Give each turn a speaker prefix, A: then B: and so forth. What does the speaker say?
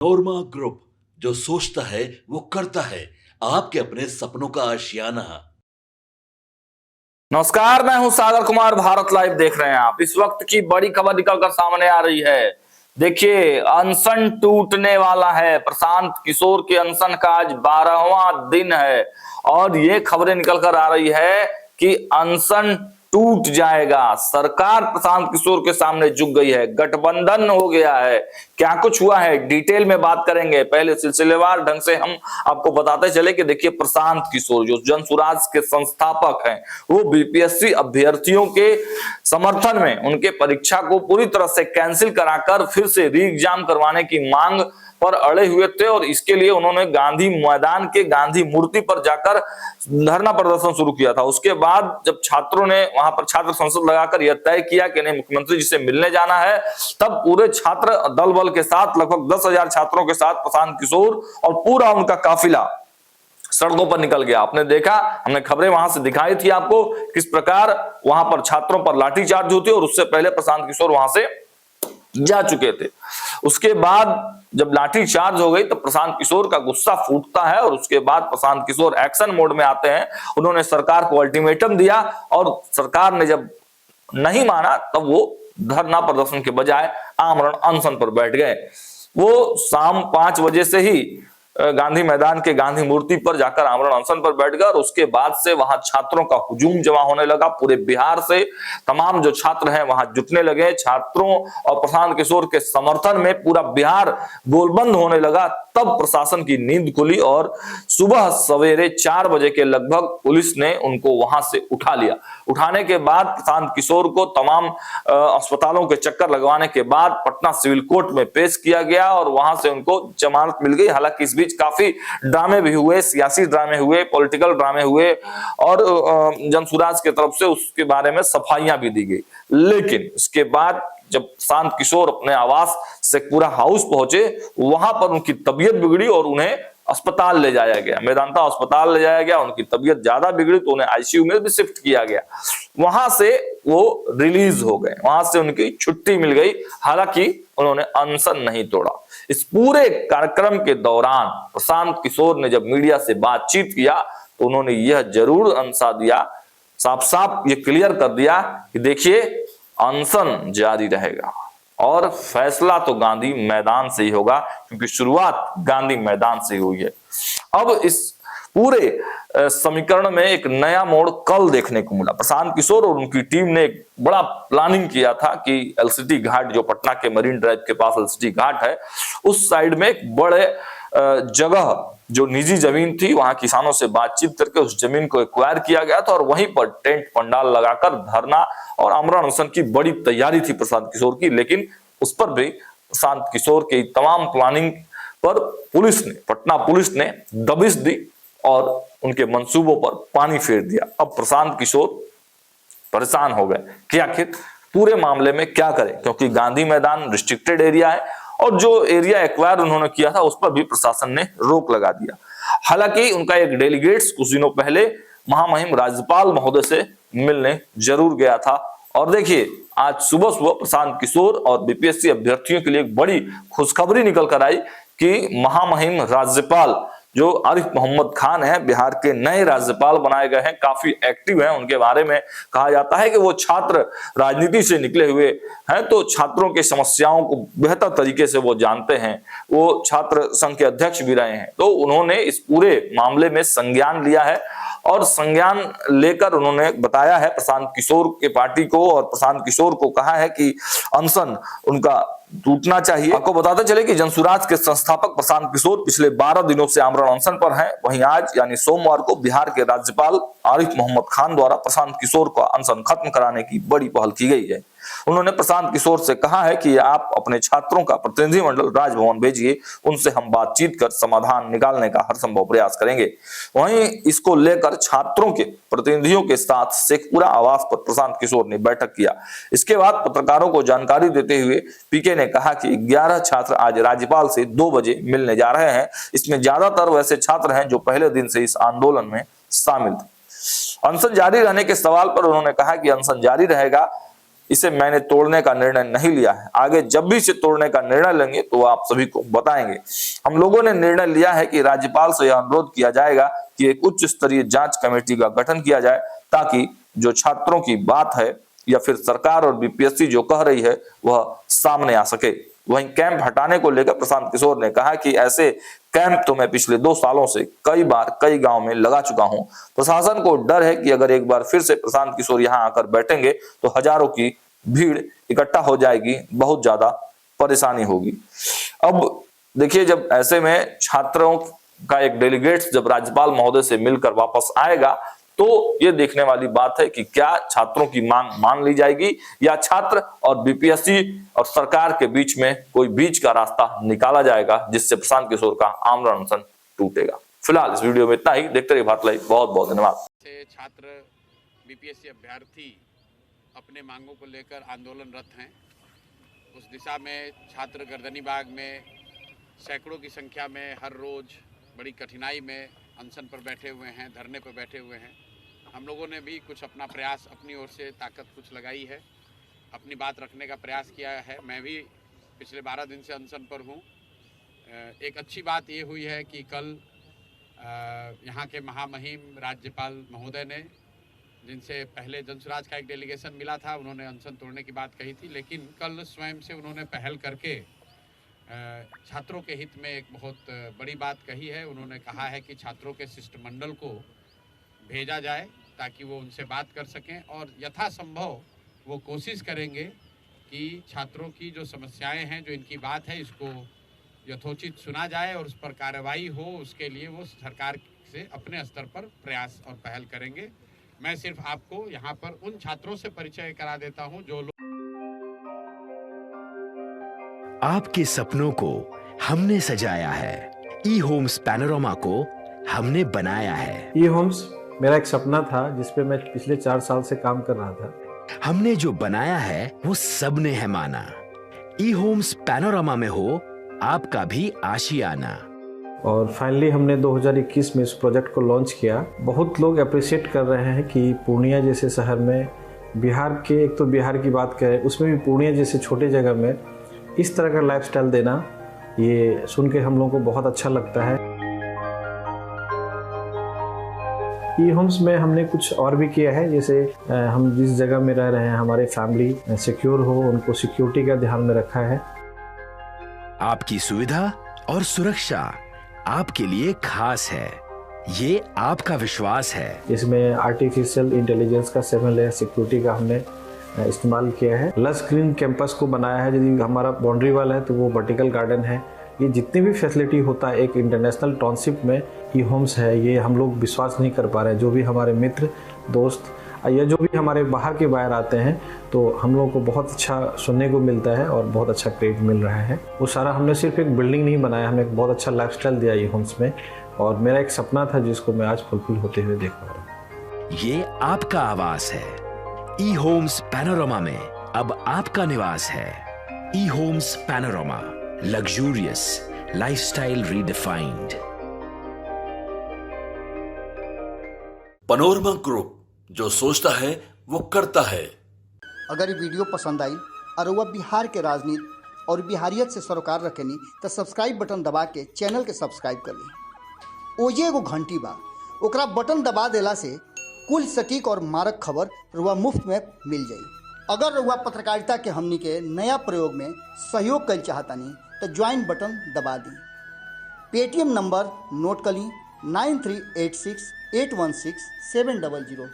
A: नोरमा group, जो सोचता है वो करता है। आपके अपने सपनों का आशियाना।
B: नमस्कार, मैं हूं सागर कुमार। भारत लाइव देख रहे हैं आप। इस वक्त की बड़ी खबर निकलकर सामने आ रही है। देखिए, अनशन टूटने वाला है। प्रशांत किशोर के अनशन का आज 12वां दिन है और ये खबरें निकलकर आ रही है कि अनशन टूट जाएगा। सरकार प्रशांत किशोर के सामने झुक गई है, गठबंधन हो गया है। क्या कुछ हुआ है डिटेल में बात करेंगे। पहले सिलसिलेवार ढंग से हम आपको बताते चले कि देखिए, प्रशांत किशोर जो जनसुराज के संस्थापक हैं, वो बीपीएससी अभ्यर्थियों के समर्थन में उनके परीक्षा को पूरी तरह से कैंसिल कराकर फिर से री एग्जाम करवाने की मांग पर अड़े हुए थे और इसके लिए उन्होंने गांधी मैदान के गांधी मूर्ति पर जाकर धरना प्रदर्शन शुरू किया था। उसके बाद जब छात्रों ने वहां पर छात्र संसद लगाकर यह तय किया कि नहीं, मुख्यमंत्री जी से मिलने जाना है, तब पूरे छात्र दल बल के साथ लगभग 10,000 छात्रों के साथ प्रशांत किशोर और पूरा उनका काफिला सड़कों पर निकल गया। आपने देखा, हमने खबरें वहां से दिखाई थी आपको किस प्रकार वहां पर छात्रों पर लाठीचार्ज होती है और उससे पहले प्रशांत किशोर वहां से जा चुके थे। उसके बाद जब लाठी चार्ज हो गई तो प्रशांत किशोर का गुस्सा फूटता है और उसके बाद प्रशांत किशोर एक्शन मोड में आते हैं। उन्होंने सरकार को अल्टीमेटम दिया और सरकार ने जब नहीं माना तब वो धरना प्रदर्शन के बजाय आमरण अनशन पर बैठ गए। वो शाम 5 बजे से ही गांधी मैदान के गांधी मूर्ति पर जाकर आमरण अनशन पर बैठ गए और उसके बाद से वहां छात्रों का हुजूम जमा होने लगा। पूरे बिहार से तमाम जो छात्र हैं वहां जुटने लगे। छात्रों और प्रशांत किशोर के समर्थन में पूरा बिहार गोलबंद होने लगा। तब प्रशासन की नींद खुली और सुबह सवेरे 4 बजे के लगभग पुलिस ने उनको वहां से उठा लिया। उठाने के बाद प्रशांत किशोर को तमाम अस्पतालों के चक्कर लगवाने के बाद पटना सिविल कोर्ट में पेश किया गया और वहां से उनको जमानत मिल गई। हालांकि इस बीच काफी ड्रामे भी हुए, सियासी ड्रामे हुए, पॉलिटिकल ड्रामे हुए और जनसुराज की तरफ से उसके बारे में सफाइयां भी दी गई। लेकिन इसके बाद जब प्रशांत किशोर अपने आवास शेखपुरा हाउस पहुंचे, वहां पर उनकी तबीयत बिगड़ी और उन्हें अस्पताल ले जाया गया, मेदांता अस्पताल ले जाया गया। उनकी तबीयत ज्यादा बिगड़ी तो उन्हें आईसीयू में भी शिफ्ट किया गया। वहां से वो रिलीज हो गए, वहां से उनकी छुट्टी मिल गई। हालांकि उन्होंने अनशन नहीं तोड़ा। इस पूरे कार्यक्रम के दौरान प्रशांत किशोर ने जब मीडिया से बातचीत किया तो उन्होंने यह जरूर अंसा दिया, साफ साफ ये क्लियर कर दिया कि देखिए, अनशन जारी रहेगा और फैसला तो गांधी मैदान से ही होगा, क्योंकि शुरुआत गांधी मैदान से ही हुई है। अब इस पूरे समीकरण में एक नया मोड़ कल देखने को मिला। प्रशांत किशोर और उनकी टीम ने एक बड़ा प्लानिंग किया था कि एलसीटी घाट, जो पटना के मरीन ड्राइव के पास एलसीटी घाट है, उस साइड में एक बड़े जगह जो निजी जमीन थी, वहां किसानों से बातचीत करके उस जमीन को एक्वायर किया गया था और वहीं पर टेंट पंडाल लगाकर धरना और आमरण अनशन की बड़ी तैयारी थी प्रशांत किशोर की। लेकिन उस पर भी प्रशांत किशोर की तमाम प्लानिंग पर पटना पुलिस ने दबिश दी और उनके मंसूबों पर पानी फेर दिया। अब प्रशांत किशोर परेशान हो गए कि आखिर पूरे मामले में क्या करें, क्योंकि गांधी मैदान रिस्ट्रिक्टेड एरिया है और जो एरिया एक्वायर उन्होंने किया था उस पर भी प्रशासन ने रोक लगा दिया। हालांकि उनका एक डेलीगेट्स कुछ दिनों पहले महामहिम राज्यपाल महोदय से मिलने जरूर गया था और देखिए, आज सुबह सुबह प्रशांत किशोर और बीपीएससी अभ्यर्थियों के लिए एक बड़ी खुशखबरी निकल कर आई कि महामहिम राज्यपाल जो आरिफ मोहम्मद खान है, बिहार के नए राज्यपाल बनाए गए हैं, काफी एक्टिव हैं। उनके बारे में कहा जाता है कि वो छात्र राजनीति से निकले हुए हैं, तो छात्रों की समस्याओं को बेहतर तरीके से वो जानते हैं। वो छात्र संघ के अध्यक्ष भी रहे हैं, तो उन्होंने इस पूरे मामले में संज्ञान लिया है और संज्ञान लेकर उन्होंने बताया है प्रशांत किशोर के पार्टी को और प्रशांत किशोर को कहा है कि अनशन उनका टूटना चाहिए। आपको बताते चले कि जनसुराज के संस्थापक प्रशांत किशोर पिछले 12 दिनों से आमरण अनशन पर हैं। वहीं आज यानी सोमवार को बिहार के राज्यपाल आरिफ मोहम्मद खान द्वारा प्रशांत किशोर का अनशन खत्म कराने की बड़ी पहल की गई है। उन्होंने प्रशांत किशोर से कहा है कि आप अपने छात्रों का प्रतिनिधिमंडल राजभवन भेजिए, उनसे हम बातचीत कर समाधान निकालने का हर संभव प्रयास करेंगे। वहीं इसको लेकर छात्रों के प्रतिनिधियों के साथ शेखपुरा आवास पर प्रशांत किशोर ने बैठक किया। इसके बाद पत्रकारों को जानकारी देते हुए पीके ने कहा कि 11 छात्र आज राज्यपाल से 2 बजे मिलने जा रहे हैं। इसमें ज्यादातर वैसे छात्र हैं जो पहले दिन से इस आंदोलन में शामिल थे। अनशन जारी रहने के सवाल पर उन्होंने कहा कि अनशन जारी रहेगा, इसे मैंने तोड़ने का निर्णय नहीं लिया है। आगे जब भी इसे तोड़ने का निर्णय लेंगे तो आप सभी को बताएंगे। हम लोगों ने निर्णय लिया है कि राज्यपाल से यह अनुरोध किया जाएगा कि एक उच्च स्तरीय जांच कमेटी का गठन किया जाए, ताकि जो छात्रों की बात है या फिर सरकार और बीपीएससी जो कह रही है वह सामने आ सके। वहीं कैंप हटाने को लेकर प्रशांत किशोर ने कहा कि ऐसे कैंप तो मैं पिछले 2 सालों से कई बार कई गांव में लगा चुका हूं। प्रशासन को डर है कि अगर एक बार फिर से प्रशांत किशोर यहां आकर बैठेंगे तो हजारों की भीड़ इकट्ठा हो जाएगी, बहुत ज्यादा परेशानी होगी। अब देखिए, जब ऐसे में छात्रों का एक डेलीगेट जब राज्यपाल महोदय से मिलकर वापस आएगा तो ये देखने वाली बात है कि क्या छात्रों की मांग मान ली जाएगी या छात्र और बीपीएससी और सरकार के बीच में कोई बीच का रास्ता निकाला जाएगा, जिससे प्रशांत किशोर का आमरण अनशन टूटेगा। फिलहाल इस वीडियो में इतना ही। देखते रहिए भारत लाइव। बहुत बहुत धन्यवाद।
C: छात्र बीपीएससी अभ्यर्थी अपने मांगों को लेकर आंदोलनरत हैं। उस दिशा में छात्र गर्दनी बाग में सैकड़ों की संख्या में हर रोज बड़ी कठिनाई में अनशन पर बैठे हुए हैं, धरने पर बैठे हुए हैं। हम लोगों ने भी कुछ अपना प्रयास अपनी ओर से ताकत कुछ लगाई है, अपनी बात रखने का प्रयास किया है। मैं भी पिछले 12 दिन से अनशन पर हूँ। एक अच्छी बात ये हुई है कि कल यहाँ के महामहिम राज्यपाल महोदय ने, जिनसे पहले जनसुराज का एक डेलीगेशन मिला था, उन्होंने अनशन तोड़ने की बात कही थी, लेकिन कल स्वयं से उन्होंने पहल करके छात्रों के हित में एक बहुत बड़ी बात कही है। उन्होंने कहा है कि छात्रों के शिष्टमंडल को भेजा जाए ताकि वो उनसे बात कर सकें और यथासंभव वो कोशिश करेंगे कि छात्रों की जो समस्याएं हैं, जो इनकी बात है, इसको यथोचित सुना जाए और उस पर कार्रवाई हो। उसके लिए वो सरकार से अपने स्तर पर प्रयास और पहल करेंगे। मैं सिर्फ आपको यहाँ पर उन छात्रों से परिचय करा देता हूँ जो लोग
D: आपके सपनों को हमने सजाया है, ई होम्स पैनोरामा को हमने बनाया है।
E: ई होम्स मेरा एक सपना था जिस पे मैं पिछले 4 साल से काम कर रहा था।
D: हमने जो बनाया है वो सबने है माना। ई होम्स पैनोरामा में हो आपका भी आशियाना।
E: और फाइनली हमने 2021 में इस प्रोजेक्ट को लॉन्च किया। बहुत लोग अप्रिशिएट कर रहे हैं कि पूर्णिया जैसे शहर में, बिहार के, एक तो बिहार की बात करें उसमें भी पूर्णिया जैसे छोटे जगह में इस तरह का लाइफस्टाइल देना, ये सुन के हम लोगों को बहुत अच्छा लगता है। ई होम्स में हमने कुछ और भी किया है, जैसे हम जिस जगह में रह रहे हैं हमारे फैमिली सिक्योर हो, उनको सिक्योरिटी का ध्यान में रखा है।
D: आपकी सुविधा और सुरक्षा आपके लिए खास है, ये आपका विश्वास है।
E: इसमें आर्टिफिशियल इंटेलिजेंस का 7 लेयर सिक्योरिटी का हमने इस्तेमाल किया है। लस ग्रीन कैंपस को बनाया है। यदि हमारा बाउंड्री वाल है तो वो वर्टिकल गार्डन है। ये जितनी भी फैसिलिटी होता है एक इंटरनेशनल टाउनशिप में ई होम्स है, ये हम लोग विश्वास नहीं कर पा रहे हैं। जो भी हमारे मित्र दोस्त या जो भी हमारे बाहर के बाहर आते हैं तो हम लोगों को बहुत अच्छा सुनने को मिलता है और बहुत अच्छा क्रेडिट मिल रहा है। वो सारा हमने सिर्फ एक बिल्डिंग नहीं बनाया, हमें एक बहुत अच्छा लाइफस्टाइल दिया ई होम्स में, और मेरा एक सपना था जिसको मैं आज फुलफिल होते हुए देख पा रहा हूँ।
D: ये आपका आवास है। ई होम्स पैनोरामा में अब आपका निवास है। E Homes Panorama, luxurious lifestyle redefined.
A: Panorama group, जो सोचता है वो करता है।
F: अगर ये वीडियो पसंद आई और वह बिहार के राजनीति और बिहारियत से सरोकार रखेनी तो सब्सक्राइब बटन दबा के चैनल के सब्सक्राइब कर ली। ओजे एगो घंटी बा, ओकरा बटन दबा देला से कुल सटीक और मारक खबर रुआ मुफ्त में मिल जाई। अगर रुआ पत्रकारिता के हमनी के नया प्रयोग में सहयोग कर चाहतानी तो ज्वाइन बटन दबा दी। पेटीएम नंबर नोट कर ली 9386 816 700।